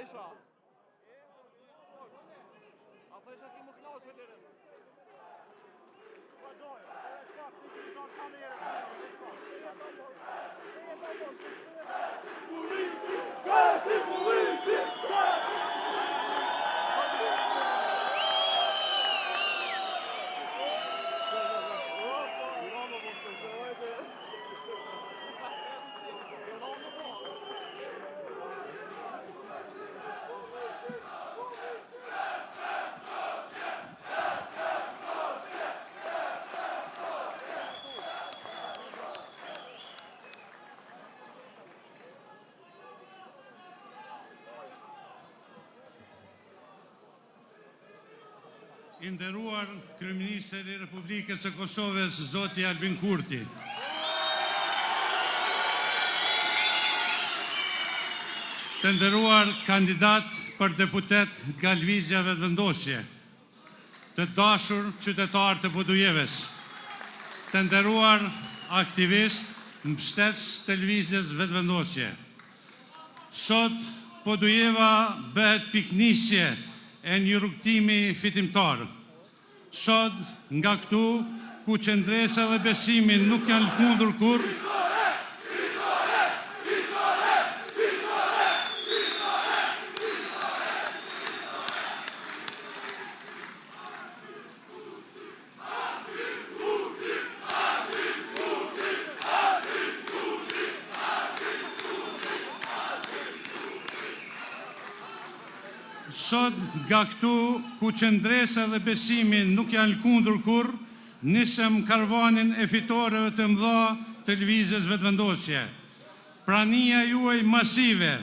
isha. Ata isha ki më knasë e lirën. Gati polici! I nderuar Kryeministri i Republikës së Kosovës, Zoti Albin Kurti. Të nderuar kandidat për deputet nga lëvizja vetëvendosje, të dashur qytetar të Podujeves, të nderuar aktivist mbështetës të lëvizjes vetëvendosje. Sot Podujeva bëhet piknisje e një rrugtimi fitimtar. Sot, nga këtu, ku qëndresa dhe besimin nuk janë lëkundur kur, sot, nga këtu, ku qëndresa dhe besimin nuk janë lëkundur kur, nisëm karvanin e fitoreve të mëdha të lëvizjes vetëvendosje. Prania juaj masive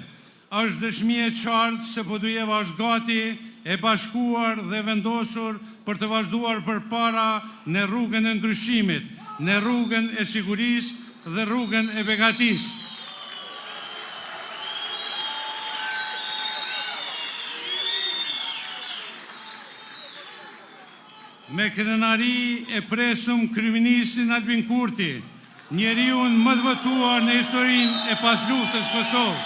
është dëshmi e qartë se Podujeva është gati, e bashkuar dhe vendosur për të vazhduar përpara në rrugën e ndryshimit, në rrugën e sigurisë dhe rrugën e begatisë. Me krenari e presum Kryeministrin Albin Kurti, njeriun më të votuar në historinë e pasluftës Kosovë.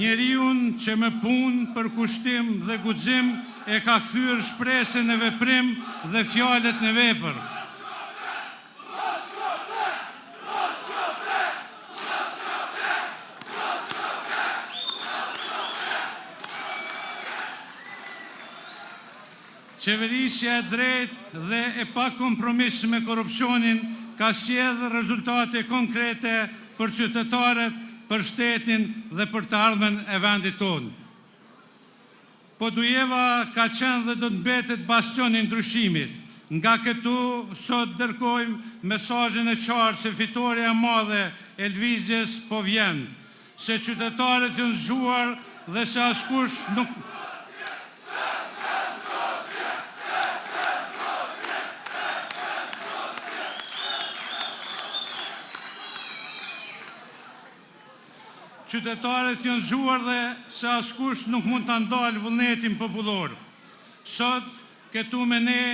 Njeriun që me punë, për kushtim dhe guxim e ka kthyer shpresën në veprim dhe fjalët në vepër. Qeverisja e drejtë dhe e pa kompromis me korrupsionin ka sjellë rezultate konkrete për qytetarët, për shtetin dhe për të ardhmen e vendit tonë. Podujeva ka qenë dhe do të mbetet bastion i ndryshimit. Nga këtu sot dërgojmë mesazhin e qartë se fitoria e madhe e lëvizjes po vjen, se qytetarët janë zgjuar dhe se askush nuk Qytetarët janë zgjuar dhe se askush nuk mund të ndalë vullnetin popullor. Sot, këtu me ne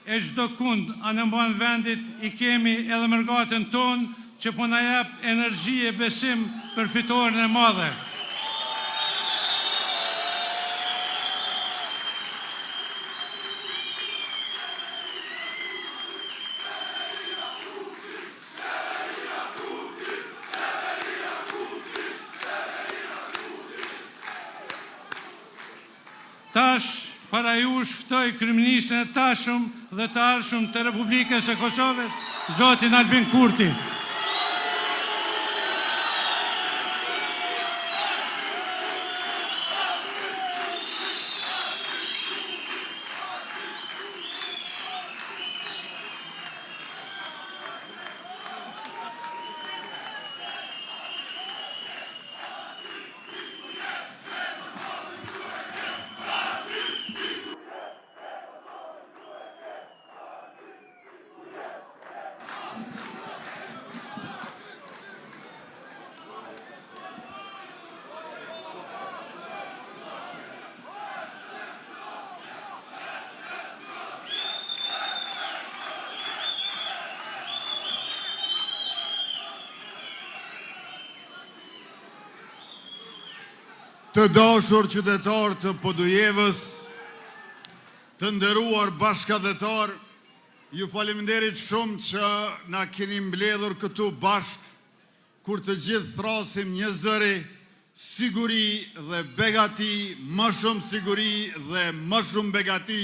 e çdo kund anë mban vendit i kemi edhe mërgatën tonë që po na jep energji e besim për fitoren e madhe. Tash, para ju ftoj Kryeministrin e tashëm dhe të ardhshëm të Republikës së Kosovës, Zotin Albin Kurti. Të dashur qytetar të Podujevës, të nderuar bashkëdhetar, ju faleminderit shumë që na keni mbledhur këtu bashk, kur të gjithë thrasim një zëri, siguri dhe begati, më shumë siguri dhe më shumë begati,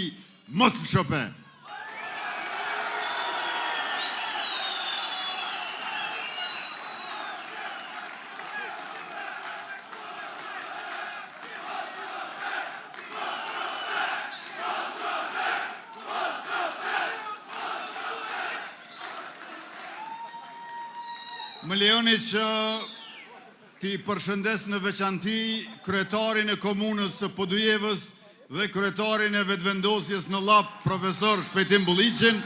mos shope. Më lejoni që ti përshëndes në veçanti kryetarin e komunës së Podujevës dhe kryetarin e vetëvendosjes në Llap, profesor Shpejtim Bulliqin,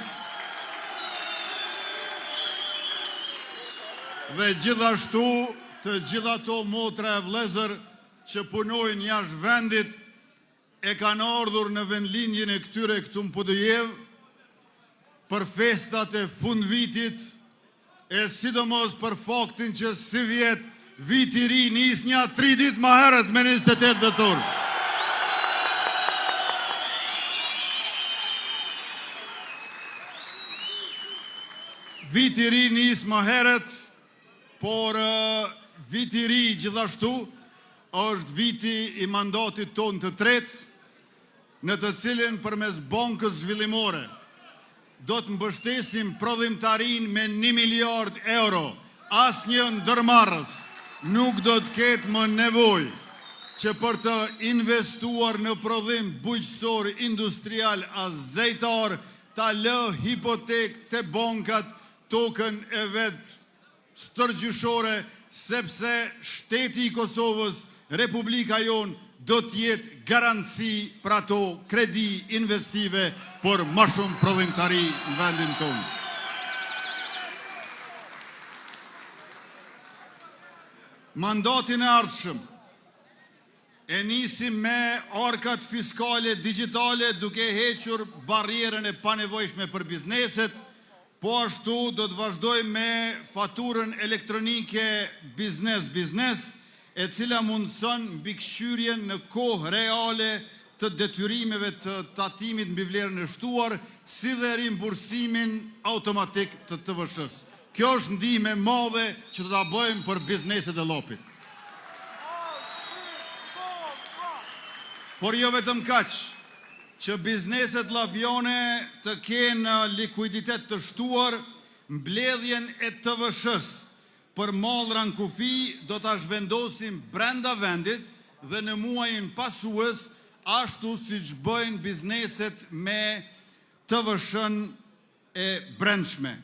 dhe gjithashtu të gjitha ato motra e vëllezër që punojnë jashtë vendit e kanë ardhur në vendlinjën e këtyre këtu në Podujevë për festat e fund vitit, e sidomos për faktin që si vjet viti ri nis një 3 ditë më herët me 28 dhjetor. Viti ri nis më herët, por viti ri gjithashtu është viti i mandatit ton të tretë, në të cilin përmes Bankës Zhvillimore do të mbështesim prodhimtarin me 1 miliard euro. Asnjë ndërmarrës nuk do të ketë më nevojë që për të investuar në prodhim bujqësor industrial as zejtar, ta lë hipotekë te bankat tokën e vet stërgjyshore, sepse shteti i Kosovës, Republika jon, do të jetë garanci për ato kredi investive por më shumë prodhimtari në vendin tonë. Mandatin e ardhshëm e nisim me arkat fiskale digjitale, duke hequr barrierën e panevojshme për bizneset, po ashtu do të vazhdojmë me faturën elektronike biznes, e cila mundëson mbikëqyrjen në kohë reale të detyrimeve të tatimit mbi vlerën e shtuar, si dhe rimbursimin automatik të TVSH-s. Kjo është ndihmë e madhe që do ta bëjmë për bizneset e Llapit. Por jo vetëm kaq, që bizneset llapiane të kenë likuiditet të shtuar, mbledhjen e TVSH-s për mallra në kufi do ta zhvendosim brenda vendit dhe në muajin pasues, ashtu siç bëjnë bizneset me TVSH-n e brendshme.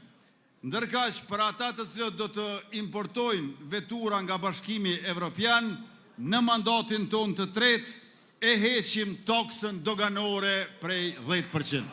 Ndërkaq për ata të cilët do të importojnë vetura nga Bashkimi Evropian, në mandatin ton të tretë e heqim taksën doganore prej 10%.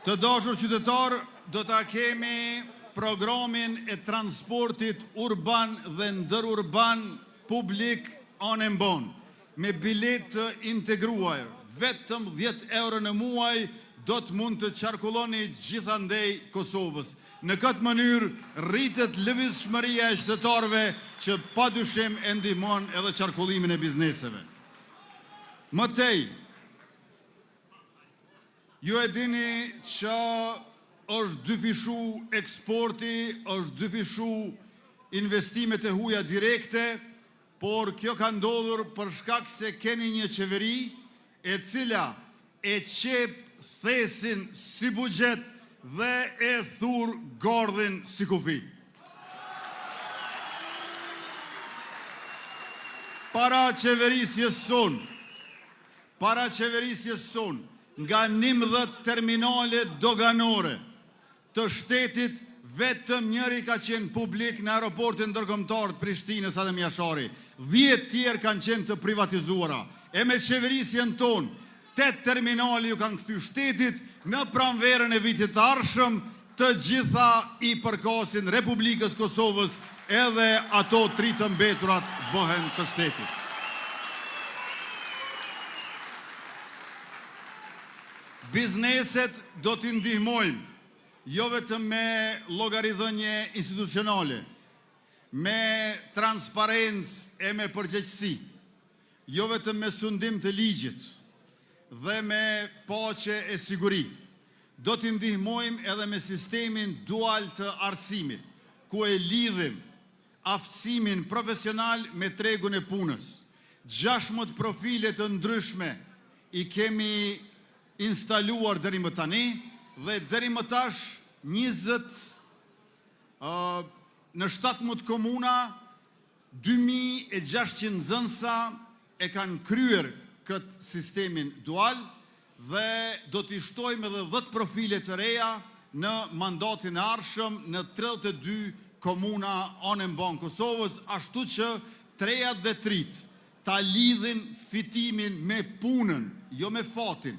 Të dashur qytetar, do ta kemi programin e transportit urban dhe ndërurban publik anë mban, me bilet të integruar, vetëm 10 euro në muaj do të mund të qarkulloni gjithandej Kosovës. Në këtë mënyrë rritet lëvizshmëria e qytetarëve që padyshim e ndihmon edhe qarkullimin e bizneseve. Mëtej, ju e dini që është dyfishu eksporti, është dyfishu investimet e huaja direkte, por kjo ka ndodhur për shkak se keni një qeveri e cila e qep thesin si buxhet dhe e thur gardhin si kufi. Para qeverisjes son, nga 11 terminale doganore të shtetit, vetëm njëri ka qenë publik në aeroportin ndërkombëtar të Prishtinës Adem Jashari. 10 tjerë kanë qenë të privatizuara. E me qeverisjen tonë, 8 terminale ju kanë kthy shtetit, në pranverën e vitit të ardhshëm, të gjitha i përkasin Republikës Kosovës, edhe ato 3 të mbeturat bëhen të shtetit. Bizneset do t'i ndihmojmë jo vetëm me llogaridhënie institucionale, me transparencë e me përgjegjësi, jo vetëm me sundim të ligjit dhe me paqe e siguri. Do t'i ndihmojmë edhe me sistemin dual të arsimit, ku e lidhim aftësimin profesional me tregun e punës. 16 profile të ndryshme i kemi instaluar deri më tani dhe deri më tash 20 në 17 komuna 2600 nxënësa e kanë kryer këtë sistemin dual dhe do t'i shtojmë edhe 10 profile të reja në mandatin e ardhshëm në 32 komuna anë mban Kosovës, ashtu që trejat dhe trit ta lidhin fitimin me punën, jo me fatin,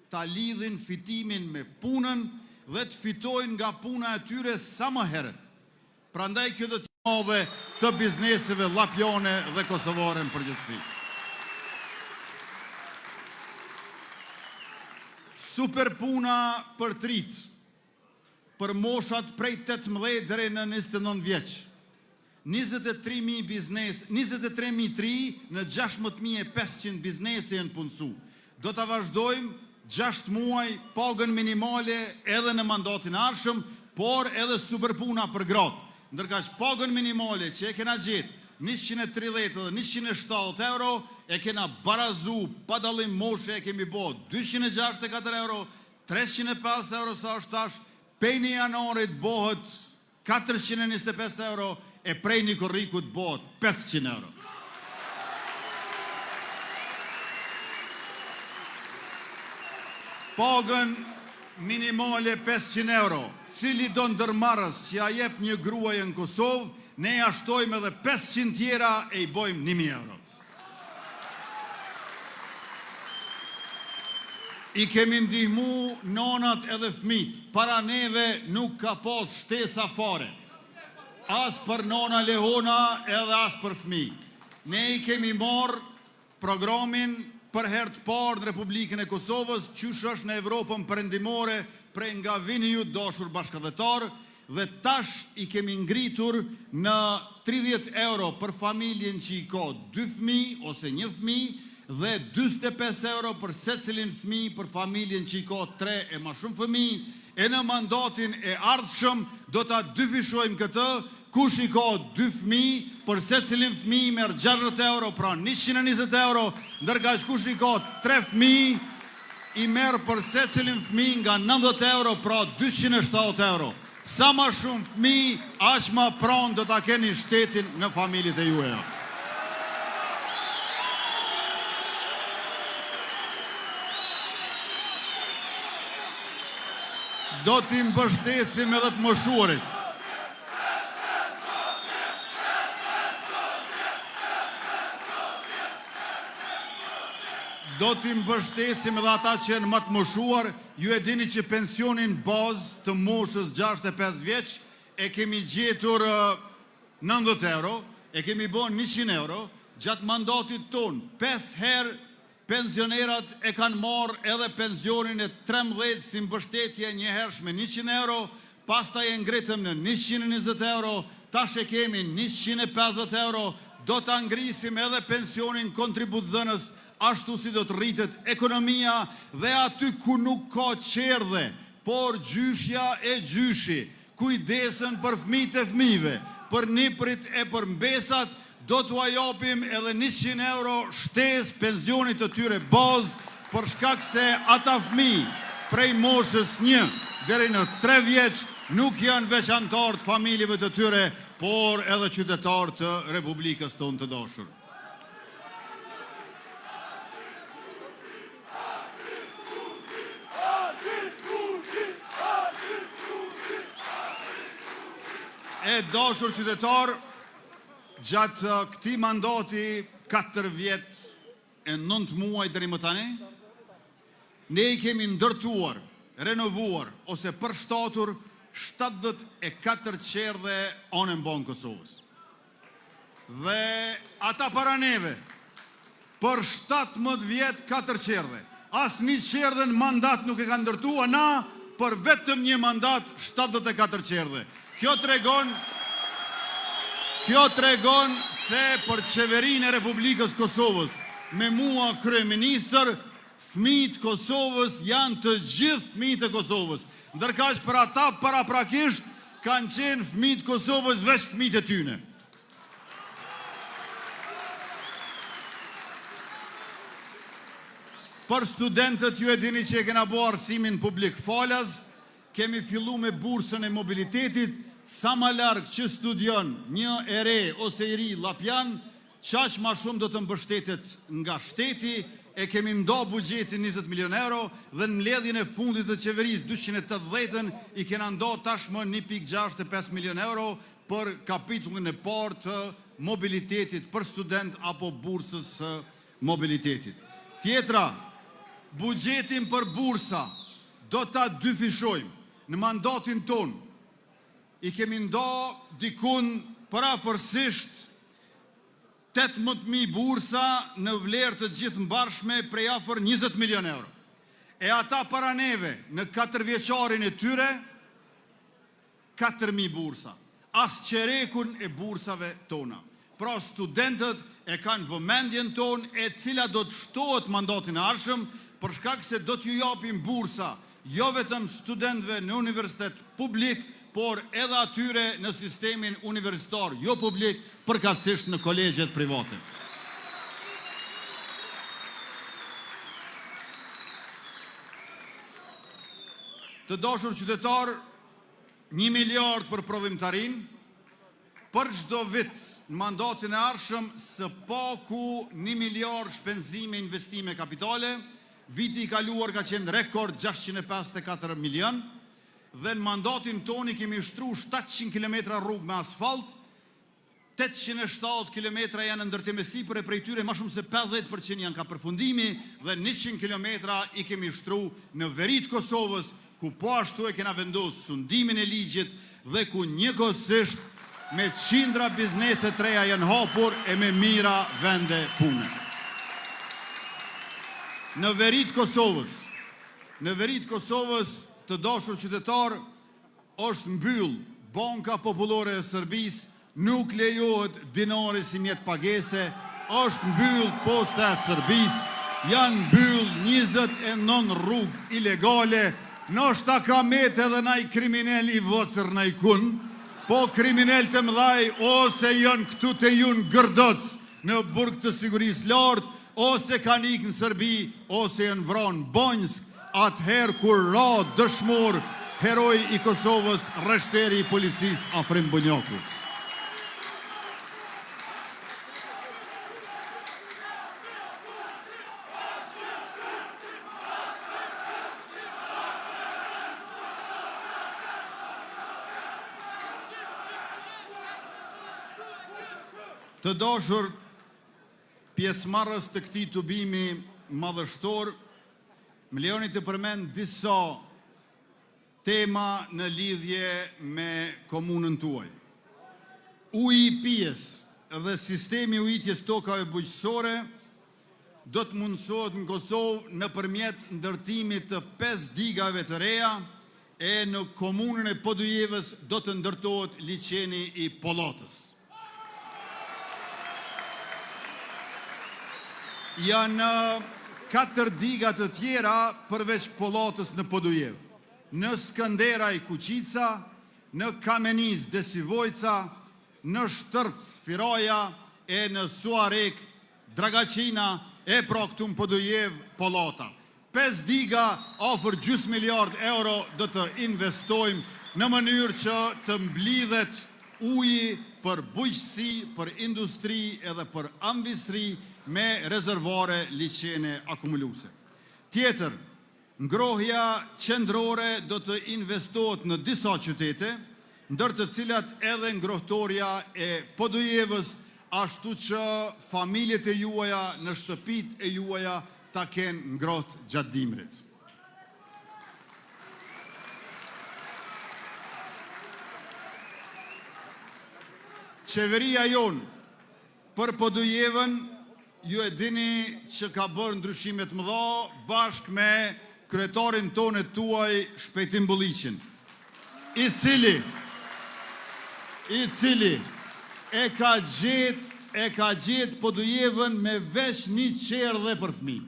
ta lidhin fitimin me punën dhe të fitojnë nga puna e tyre sa më herët. Prandaj kjo do të madhe të bizneseve llapjane dhe kosovare në përgjithësi. Super puna për trit, për moshat prej 18 deri në 29 vjeç. 23.000 biznes, 23.000 tri në 16.500 biznese janë punësu. Do të vazhdojmë 6 muaj pagën minimale edhe në mandatin e ardhshëm, por edhe super puna për gratë. Ndërka që pagën minimale që e kena gjetë 130 dhe 170 euro, e kena barazu, pa dallim moshe, e kemi bo 264 euro, 350 euro sa është tash, pej një janarit bohet 425 euro, e prej një korrikut bohet 500 euro. Pagën minimale 500 euro, cili do ndërmarrës që ja jep një gruaj në Kosovë, ne ja shtojmë edhe 500 tjera e i bojmë 1000 euro. I kemi ndihmu nonat edhe fëmijët, para neve nuk ka pas shtesa fare, as për nona lehona edhe as për fëmijë. Ne i kemi marrë programin për herë të parë në Republikën e Kosovës, qysh është në Evropën perëndimore, prej nga vini ju dashur bashkëdhetar, dhe tash i kemi ngritur në 30 euro për familjen që i ka 2 fëmijë ose 1 fëmijë, dhe 25 euro për secilin fëmijë për familjen që i ka 3 e më shumë fëmijë. E në mandatin e ardhshëm do ta dyfishojmë këtë, kush i ka 2 fëmijë, për secilin fëmijë merr 60 euro, pra 120 euro, ndërka që kush i ka 3 fëmijë, i merr për secilin fëmijë nga 90 euro, pra 270 euro. Sa ma shumë fëmijë, aq ma pranë do ta keni shtetin në familjet e juaja. Do t'i mbështesim edhe të moshuarit. Do t'i mbështesim edhe ata që janë më të moshuar. Ju e dini që pensionin bazë të moshës 65 vjeç e kemi gjetur 90 euro, e kemi bon 100 euro, gjatë mandatit ton 5 herë pensionerat e kanë marrë edhe pensionin e 13 si mbështetje një hershme 100 euro, pastaj e ngritëm në 120 euro, tash e kemi 150 euro, do të ngrisim edhe pensionin kontributdhënës, ashtu si do të rritet ekonomia dhe aty ku nuk ka qerdhe, por gjyshja e gjyshi, kujdesën për fëmijët e fëmijëve, për niprit e për mbesat, do t'u japim edhe 100 euro shtesë pensionit të tyre bazë, për shkak se ata fëmijë prej moshës 1 deri në 3 vjeç nuk janë veçantar të familjeve të tyre, por edhe qytetar të Republikës tonë të dashur. E dashur qytetar, gjatë këti mandati 4 vjet e 9 muaj deri më tani, ne i kemi ndërtuar, renovuar ose përshtatur 74 qerdhe anë mban Kosovës. Dhe ata para neve, për 17 vjet 4 qerdhe. As një qerdhe në mandat nuk e ka ndërtuar, na për vetëm një mandat 74 qerdhe. Kjo tregon se për qeverinë e Republikës Kosovës, me mua kryeministër, fëmijët Kosovës janë të gjithë fëmijët e Kosovës. Ndërkaq për ata paraprakisht kanë qenë fëmijët Kosovës veç fëmijët e tyne. Për studentët ju e dini që e kena bo arsimin publik falas, kemi fillu me bursën e mobilitetit, sa ma largë që studion një e re ose i ri Lapjan, qaq ma shumë do të mbështetet nga shteti, e kemi ndo bugjetin 20 milion euro dhe në mbledhjen e fundit të qeveris 280 i kena ndo tashmë 1,65 milion euro për kapitullin e parë të mobilitetit për student apo bursës mobilitetit. Tjetra, bugjetin për bursa do ta dyfishojmë. Në mandatin ton i kemi ndo dikun parafërsisht 18.000 bursa në vlerë të gjithë mbarshme prej afër 20 milion euro. E ata para neve në 4 vjeqarin e tyre 4.000 bursa. As qerekun e bursave tona. Pra studentët e kanë vëmendjen ton e cila do të shtohet mandatin e ardhshëm për shkak se do t'ju japim bursa jo vetëm studentëve në universitet publik, por edhe atyre në sistemin universitar jo publik, përkatësisht në kolegjet private. Të dashur qytetar, 1 miliard për prodhimtarin, për çdo vit në mandatin e ardhshëm së paku 1 miliard shpenzime investime kapitale, viti i kaluar ka qenë rekord 654 milion, dhe në mandatin toni kemi shtru 700 km rrugë me asfalt, 870 km janë ndërtime sipër e prej tyre ma shumë se 50% janë ka përfundimi dhe 100 km i kemi shtru në verit Kosovës, ku po ashtu e kena vendosur sundimin e ligjit dhe ku njëkohësisht me qindra biznese treja janë hapur e me mira vende pune. Në verit Kosovës, të dashur qytetar, është mbyll Banka Popullore e Serbisë, nuk lejohet dinari si mjet pagese, është mbyll Posta e Serbisë, janë mbyll 29 rrugë ilegale, ndoshta ka met edhe naj kriminal i vocër naj kun, po kriminal të mëdhaj ose janë këtu të junë gërdoc në burg të sigurisë lartë, ose kanë ikë në Serbi, ose janë vranë Banjsk, atëherë kur ra dëshmor heroj i Kosovës, rreshteri i policisë Afrim Bunjaku. Të dashur pjesëmarrës të këtij tubimi madhështor, më lejoni të përmend disa tema në lidhje me komunën tuaj. Uji i pijes dhe sistemi ujitjes tokave bujqësore do të mundësohet në Kosovë nëpërmjet ndërtimit të 5 digave të reja e në komunën e Podujevës do të ndërtohet liçeni i Pollatës. Janë 4 diga të tjera përveç Pollatës në Podujevë. Në Skënderaj Kuqica, në Kameniz Desivojca, në Shtërps Firaja e në Suarek Dragaqina e pra këtu në Podujevë Pollata. 5 diga afër gjys miliard euro do të investojmë në mënyrë që të mblidhet uji për bujqësi, për industri edhe për ambistri me rezervare liçene akumuluese. Tjetër, ngrohja qendrore do të investohet në disa qytete, ndër të cilat edhe ngrohtoria e Podujevës, ashtu që familjet e juaja në shtëpit e juaja ta kenë ngrohtë gjatë dimrit. Qeveria jonë për Podujevën, ju e dini që ka bërë ndryshimet mëdha bashkë me kryetarin tonë tuaj Shpejtim Bulliqin, i cili e ka gjetë Podujevën me vesh një qerdhe për fëmijë.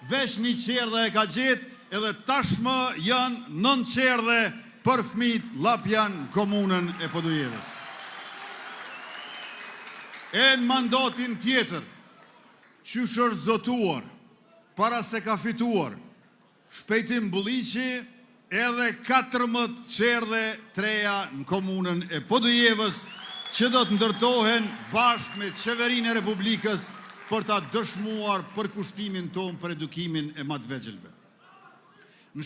Vesh një qerdhe e ka gjetë, edhe tashmë janë 9 qerdhe për fëmijët Lapjan në komunën e Podujevës. E në mandatin tjetër, që është zotuar, para se ka fituar, Shpejtim Bulliqi edhe 14 qerdhe treja në komunën e Podujevës, që do të ndërtohen bashkë me Qeverinë e Republikës për ta dëshmuar për kushtimin tonë për edukimin e më të vegjëlve. Në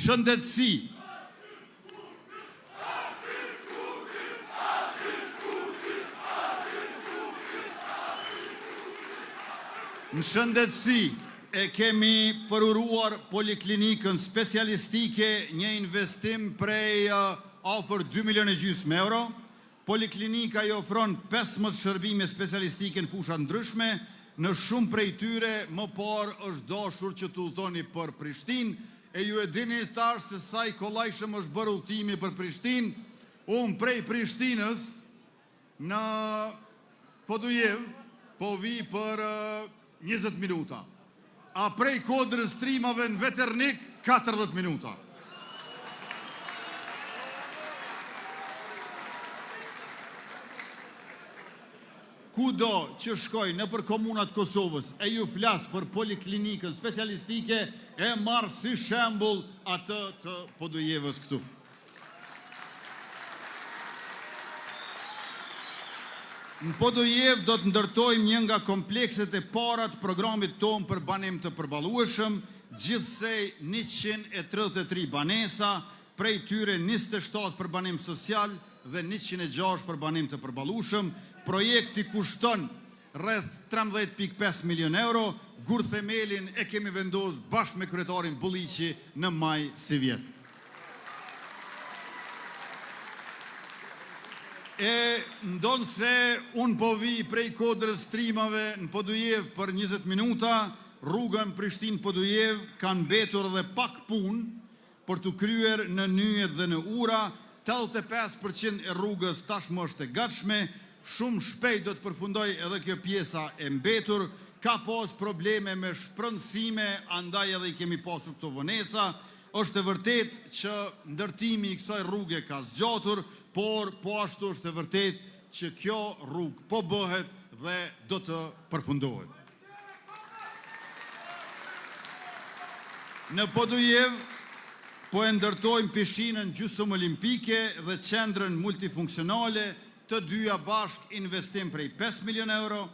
shëndetësi, e kemi përuruar poliklinikën specialistike, një investim prej afër 2,5 milionë euro. Poliklinika i ofron 15 shërbime specialistike në fusha ndryshme, në shumë prej tyre më parë është dashur që të udhtoni për Prishtinë, e ju e dini tash se sa i kollajshëm është bërë udhtimi për Prishtinë. Unë prej Prishtinës në Podujev po vi për 20 minuta, a prej Kodrës Trimave në Veternik 40 minuta. Kudo që shkoj në për komunat Kosovës e ju flasë për poliklinikën specialistike, e marë si shembull atë të Podujevës këtu. Në Podujev do të ndërtojmë një nga komplekset e para të programit tonë për banim të përballueshëm, gjithsej 133 banesa, prej tyre 27 për banim social dhe 106 për banim të përballueshëm. Projekti kushton rreth 13,5 milion euro, gur themelin e kemi vendosur bashkë me kryetarin Bulliqi në maj si vjet. E ndonë se unë po vi prej Kodrës Trimave në Podujev për 20 minuta, rrugën Prishtinë-Podujev kanë mbetur dhe pak punë për të kryer në nyjet dhe në ura, 85% e rrugës tashmë është e gatshme. Shumë shpejt do të përfundoj edhe kjo pjesa e mbetur, ka pas probleme me shpërndësime, andaj edhe i kemi pasur këto vonesa. Është e vërtet që ndërtimi i kësaj rruge ka zgjatur, por po ashtu është e vërtet që kjo rrugë po bëhet dhe do të përfundohet. Në Podujev po e ndërtojmë pishinën gjysmë olimpike dhe qendrën multifunksionale, të dyja bashk investim prej 5 milion euro.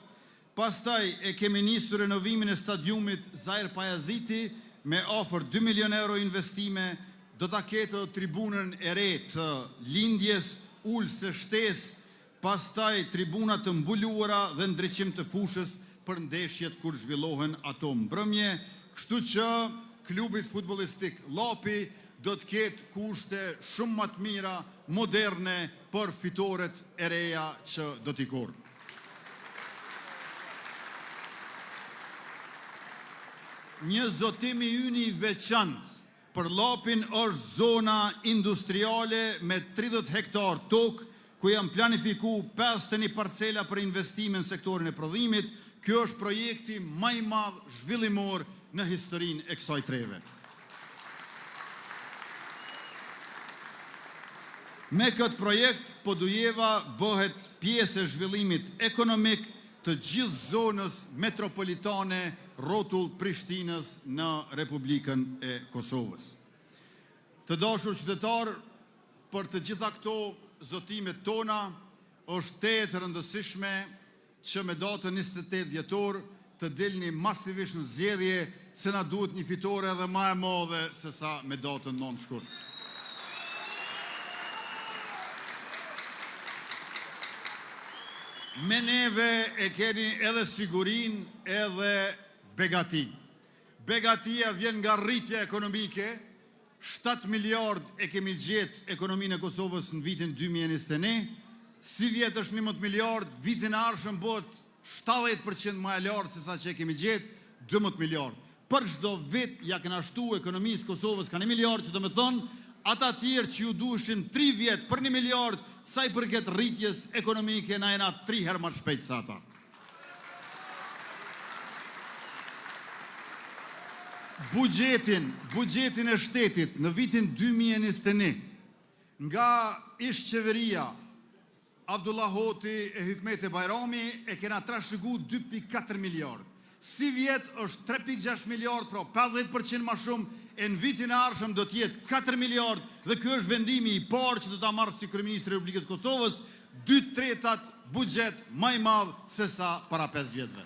Pastaj e kemi nisur renovimin e stadiumit Zair Pajaziti me afër 2 milion euro investime, do ta ketë tribunën e re të lindjes, ulse shtesë, pastaj tribuna të mbuluara dhe ndriçim të fushës për ndeshjet kur zhvillohen ato mbrëmje, kështu që klubit futbollistik Llapi do të ketë kushte shumë më të mira, moderne për fitoret e reja që do t'i korrë. Një zotim i ynë i veçantë për Llapin është zona industriale me 30 hektar tokë, ku janë planifiku 51 parcela për investime në sektorin e prodhimit. Kjo është projekti më i madh zhvillimor në historinë e kësaj treve. Me këtë projekt, Podujeva bëhet pjesë e zhvillimit ekonomik të gjithë zonës metropolitane rrotull Prishtinës në Republikën e Kosovës. Të dashur qytetarë, për të gjitha këto zotimet tona, është të rëndësishme që me datën 28 dhjetor të dilni masivisht në zgjedhje, se na duhet një fitore edhe më e madhe se sa me datën 9 shkurt. Me neve e keni edhe sigurin edhe begatin. Begatia vjen nga rritja ekonomike, 7 miliard e kemi gjetë ekonominë e Kosovës në vitin 2021, si vjetë është 11 miliard, vitin arshëm bot 70% më e lartë se sa që e kemi gjetë, 12 miliard. për çdo vit ja kena shtu ekonomisë Kosovës ka 1 miliard, që do me thonë, ata tjerë që ju duheshin 3 vjet për 1 miliard, sa i përket rritjes ekonomike, na jena 3 herë më shpejt se ata. Bugjetin e shtetit në vitin 2021, nga ish qeveria Abdullah Hoti e Hikmete Bajrami e kena trashëgu 2.4 miliard. Si vjet është 3.6 miliard, pra 50% ma shumë, e në vitin e arshëm do tjetë 4 miliard, dhe kjo është vendimi i parë që do ta marrë si Kryeministri i Republikës Kosovës, 2/3 bugjet më i madh se sa para 5 vjetëve.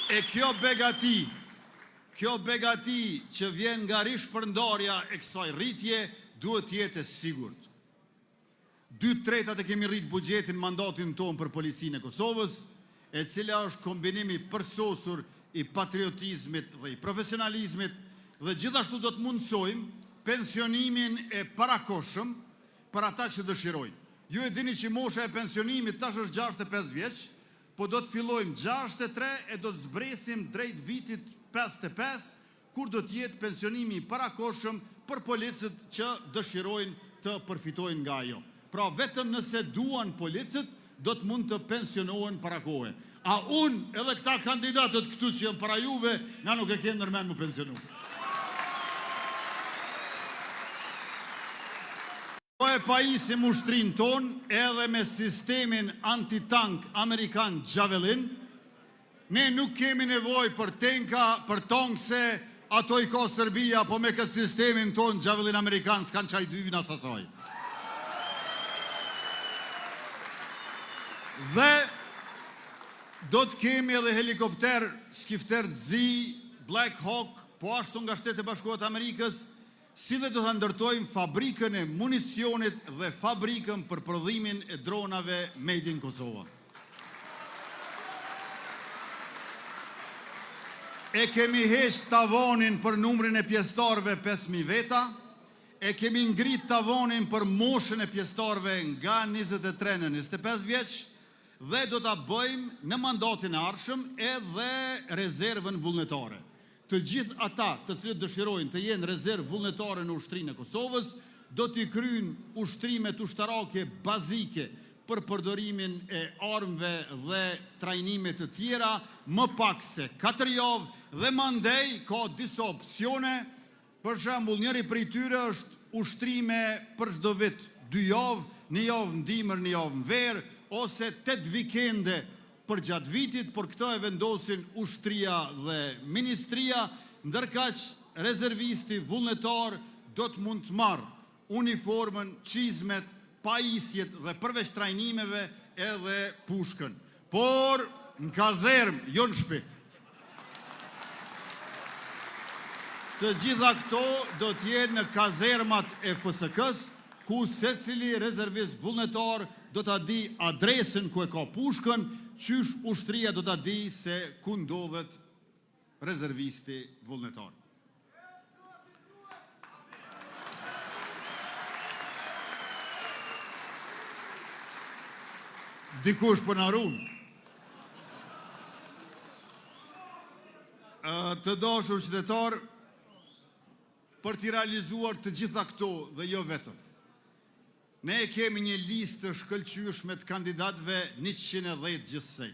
E kjo begati që vjen nga rishpërndarja e kësaj rritje, duhet jetë e sigurt. 2/3 e kemi rrit bugjetin mandatin tonë për policinë e Kosovës, e cila është kombinimi përsosur i patriotizmit dhe i profesionalizmit, dhe gjithashtu do të mundsojmë pensionimin e parakoshëm për ata që dëshirojnë. Ju e dini që mosha e pensionimit tash është 65 vjeç, po do të fillojmë 63 e do të zbresim drejt vitit 55, kur do të jetë pensionimi i parakoshëm për policët që dëshirojnë të përfitojnë nga ajo. Pra vetëm nëse duan policët, do të mund të pensionohen para kohe. A unë edhe këta kandidatët këtu që janë para juve, na nuk e kemë nërmen më pensionu. Po e pajisim ushtrin ton edhe me sistemin antitank Amerikan Javelin, ne nuk kemi nevoj për tenka, për tonkse, ato i ka Serbia, po me këtë sistemin ton Javelin Amerikan s'kan qaj dyvin asasaj. Dhe do të kemi edhe helikopter skifter Zi, Black Hawk, po ashtu nga Shtetet e Bashkuara të Amerikës, si dhe do të ndërtojmë fabrikën e municionit dhe fabrikën për prodhimin e dronave made in Kosova. E kemi heq tavonin për numrin e pjesëtarëve 5.000 veta, e kemi ngrit tavonin për moshën e pjesëtarëve nga 23 në 25 vjeç, dhe do të bëjmë në mandatin e ardhshëm edhe rezervën vullnetare. Të gjithë ata të cilët dëshirojnë të jenë rezervë vullnetare në ushtrinë e Kosovës, do t'i kryjnë ushtrimet ushtarake bazike për përdorimin e armëve dhe trajnimet të tjera, më pak se 4 javë, dhe mandej ka disa opsione. Për shembull, njëri prej tyre është ushtrime për çdo vit 2 javë, një javë në dimër, një javë në verë, ose 8 vikende për gjatë vitit, por këto e vendosin ushtria dhe ministria, ndërkaq rezervisti vullnetar do të mund të marrë uniformën, çizmet, pajisjet dhe përveç trajnimeve edhe pushkën. Por në kazermë, jo në shtëpi. Të gjitha këto do të jenë në kazermat e FSK-s, ku secili rezervist vullnetar do ta di adresën ku e ka pushkën, qysh ushtria do ta di se ku ndodhet rezervisti vullnetar. Dikush për në runë. Të dashur qytetar, për t'i realizuar të gjitha këto dhe jo vetëm, ne kemi një listë të shkëlqyeshme të kandidatëve 110 gjithsej.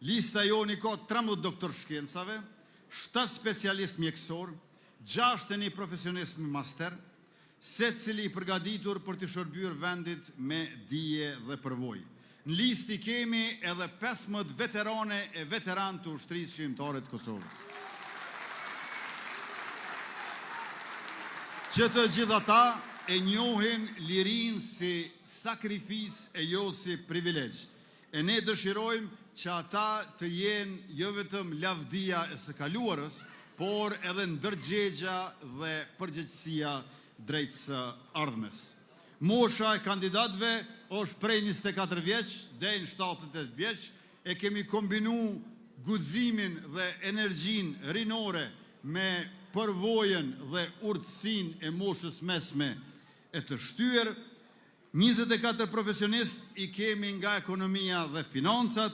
Lista joni ka 13 doktor shkencave, 7 specialist mjekësor, 6 një profesionist me master, secili i përgatitur për të shërbyer vendit me dije dhe përvojë. Në listë kemi edhe 15 veterane e veteran të ushtrisë shqiptare të Kosovës. Që të gjitha ta e njohin lirinë si sakrifis e jo si privilegj. E ne dëshirojmë që ata të jenë jo vetëm lavdia e së kaluarës, por edhe ndërgjegja dhe përgjegjësia drejt së ardhmes. Mosha e kandidatëve është prej 24 vjeç deri në 78 vjeç, e kemi kombinu guximin dhe energjinë rinore me përvojën dhe urtësinë e moshës mesme e të shtyer. 24 profesionist i kemi nga ekonomia dhe financat,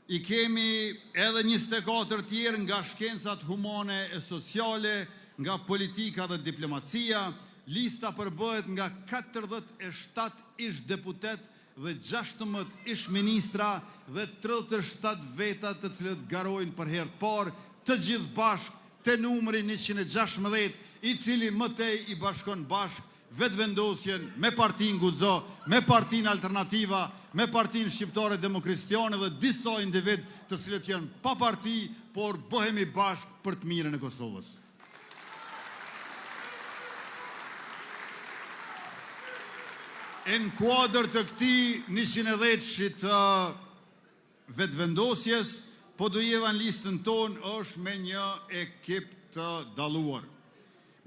i kemi edhe 24 tjerë nga shkencat humane e sociale, nga politika dhe diplomacia. Lista përbëhet nga 47 ish deputet dhe 16 ish ministra dhe 37 veta të cilët garojnë për herë të parë, të gjithë bashkë te numri 116, i cili mëtej i bashkon bashkë vetëvendosjen me Partinë Guxo, me Partinë Alternativa, me Partinë Shqiptare Demokristiane dhe disa individ të cilët janë pa parti, por bëhemi bashkë për të mirën e Kosovës. Në kuadër të këti 110 të vetëvendosjes, po do jeva në listën tonë është me një ekip të daluar.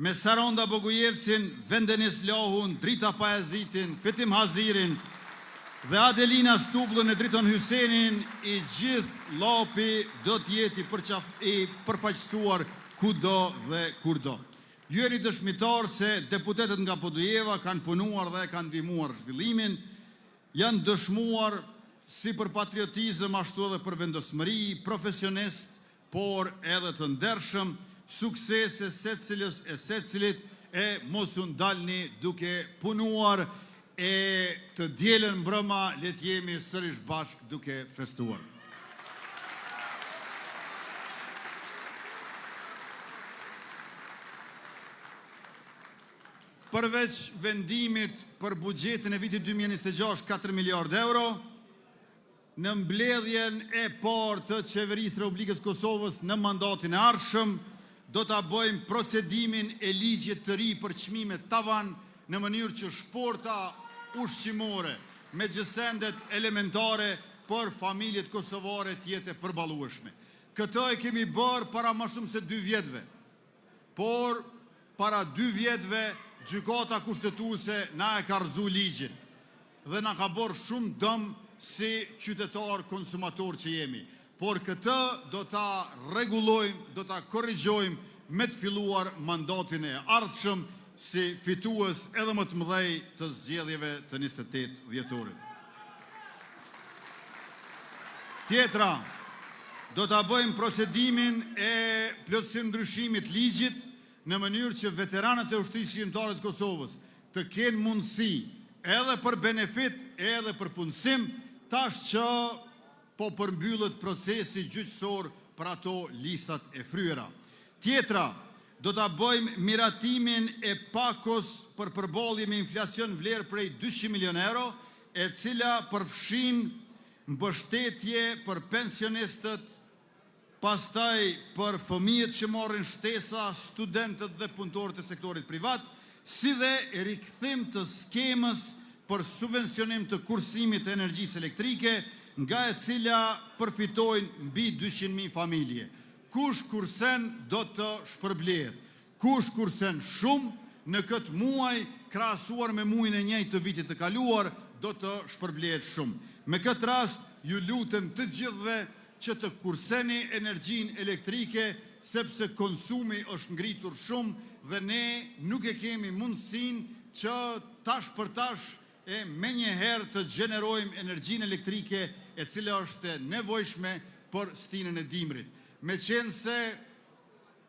Me Saranda Bogujevcin, Vendenis Lahun, Drita Pajazitin, Fitim Hazirin dhe Adelina Stublën e Driton Hysenin, i gjithë lapi do t'jeti i përfaqësuar kudo dhe kurdo. Ju jeni dëshmitar se deputetet nga Podujeva kanë punuar dhe kanë ndihmuar zhvillimin, janë dëshmuar si për patriotizëm ashtu edhe për vendosmëri, profesionist, por edhe të ndershëm, suksese secilës e secilit, e mos u ndalni duke punuar, e të dielën mbrëma le të jemi sërish bashkë duke festuar. Përveç vendimit për buxhetin e vitit 2026 4 miliard euro, në mbledhjen e parë të Qeverisë Republikës Kosovës në mandatin e ardhshëm, do ta bëjmë procedimin e ligjit të ri për çmimet tavan në mënyrë që shporta ushqimore me gjësendet elementare për familjet kosovare të jetë e përballueshme. Këtë e kemi bërë para më shumë se 2 vjetëve, por para 2 vjetëve gjykata kushtetuese na e ka rrezu ligjin dhe na ka bërë shumë dëm si qytetar konsumator që jemi. Por këtë do ta rregullojmë, do ta korrigjojmë me të filluar mandatin e ardhshëm si fitues edhe më të mëdhej të zgjedhjeve të 28 dhjetorit. Tjetra, do ta bëjmë procedimin e plotësim ndryshimit ligjit në mënyrë që veteranët e ushtrisë shqiptare të Kosovës të kenë mundësi edhe për benefit, edhe për punësim, tash që po përmbyllet procesi gjyqësor për ato listat e fryera. Tjetra, do ta bëjmë miratimin e pakos për përballje me inflacion vlerë prej 200 milion euro, e cila përfshin mbështetje për pensionistët, pastaj për fëmijët që marrin shtesa, studentët dhe punëtorët e sektorit privat, si dhe rikthim të skemës për subvencionim të kursimit të energjisë elektrike, nga e cila përfitojnë mbi 200.000 familje. Kush kursen do të shpërblehet. Kush kursen shumë në këtë muaj, krahasuar me muajin e njëjtë të vitit të kaluar, do të shpërblehet shumë. Me këtë rast, ju lutem të gjithëve që të kurseni energjinë elektrike, sepse konsumi është ngritur shumë dhe ne nuk e kemi mundësinë që tash për tash e me njëherë të gjenerojmë energjinë elektrike e cila është nevojshme për stinën e dimrit. Me qenë se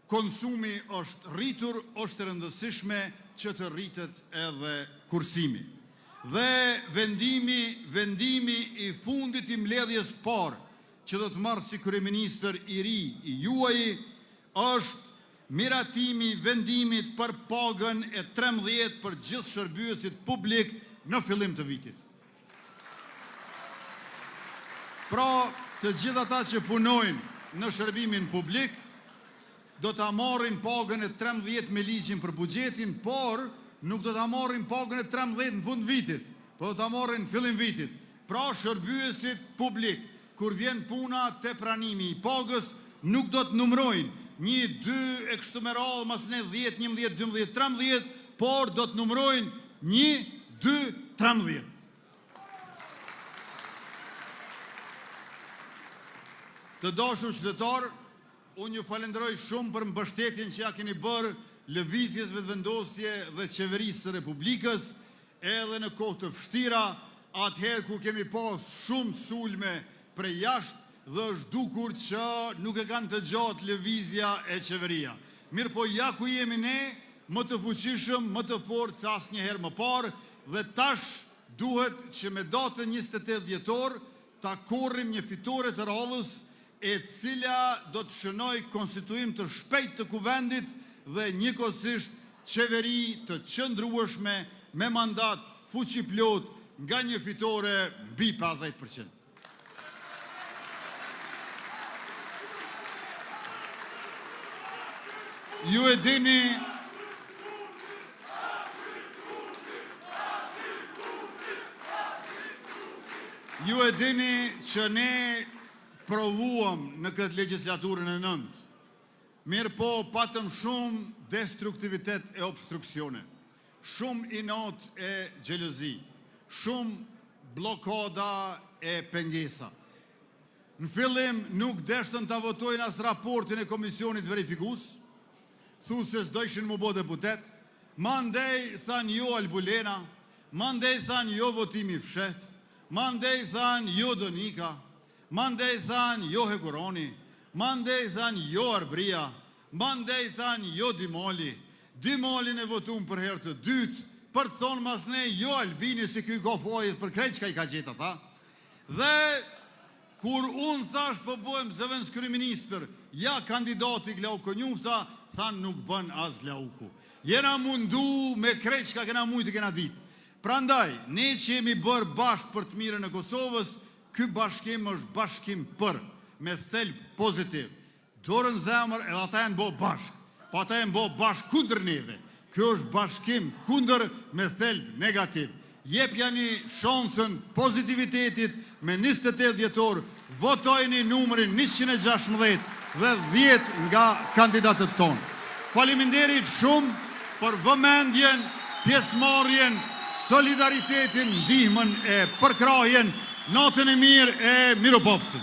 konsumi është rritur, është rëndësishme që të rritet edhe kursimi. Dhe vendimi i fundit i mbledhjes parë që do të marrë si kryeministër i ri i juaj, është miratimi vendimit për pagën e 13 për gjithë shërbyesit publik në fillim të vitit. Pra, të gjithë ata që punojnë në shërbimin publik, do të marrin pagën e 13 me ligjin për buxhetin, por nuk do të marrin pagën e 13 në fund vitit, por do të marrin fillim vitit. Pra, shërbyesit publik, kur vjen puna te pranimi i pagës, nuk do të numrojnë 1, 2 e kështu me radhë, masne 10, 11, 12, 13, por do të numrojnë 1, 2, 13. Të dashur qytetar, unë ju falenderoj shumë për mbështetjen që ja keni bërë lëvizjes vetëvendosje dhe qeverisë së Republikës, edhe në kohë të vështira, atëherë kur kemi pas shumë sulme prej jashtë dhe është dukur që nuk e kanë të gjatë lëvizja e qeveria. Mirë po ja ku jemi ne, më të fuqishëm, më të fortë se asnjëherë më parë, dhe tash duhet që me datën 28 dhjetor ta korrim një fitore të radhës e cila do të shënoj konstituim të shpejt të kuvendit dhe njëkohësisht qeveri të qëndrueshme me mandat fuqi plot nga një fitore mbi 50%. Ju e dini që ne provuam në këtë legislaturën e 9. Mirë po patëm shumë destruktivitet e obstruksione, shumë inat e gjelozi, shumë blokada e pengesa. Në fillim nuk deshtën të votojnë as raportin e komisionit verifikus, thu se s'dojshin mu bo deputet, mandej than jo Albulena, mandej than jo votimi fshet, mandej than jo Donika, mandej than jo Hekuroni, mandej than jo Arbria, mandej than jo Dimoli. Dimolin e votum për herë të dytë, për të thonë mas ne jo Albini si kuj gofojit për krejt që ka i ka gjitha ta. Dhe kur unë thash po bojmë zëvendës kryeministër, ja kandidati Glauko Njufsa, thanë nuk bën as Glauku. Jena mundu me krejt që ka kena mujtë kena ditë. Prandaj, ne që jemi bërë bashkë për të mirën e Kosovës, ky bashkim është bashkim për, me thelb pozitiv. Dorën zemër edhe ata janë bo bashkë, pa ata janë bo bashkë kundër neve. Kjo është bashkim kundër me thelb negativ. Jepja një shansën pozitivitetit me 28 dhjetor, votojni numërin 116 dhe 10 nga kandidatët tonë. Faleminderit shumë për vëmendjen, pjesëmarrjen, solidaritetin, ndihmën e përkrahjen. Natën e mirë e miropofshëm.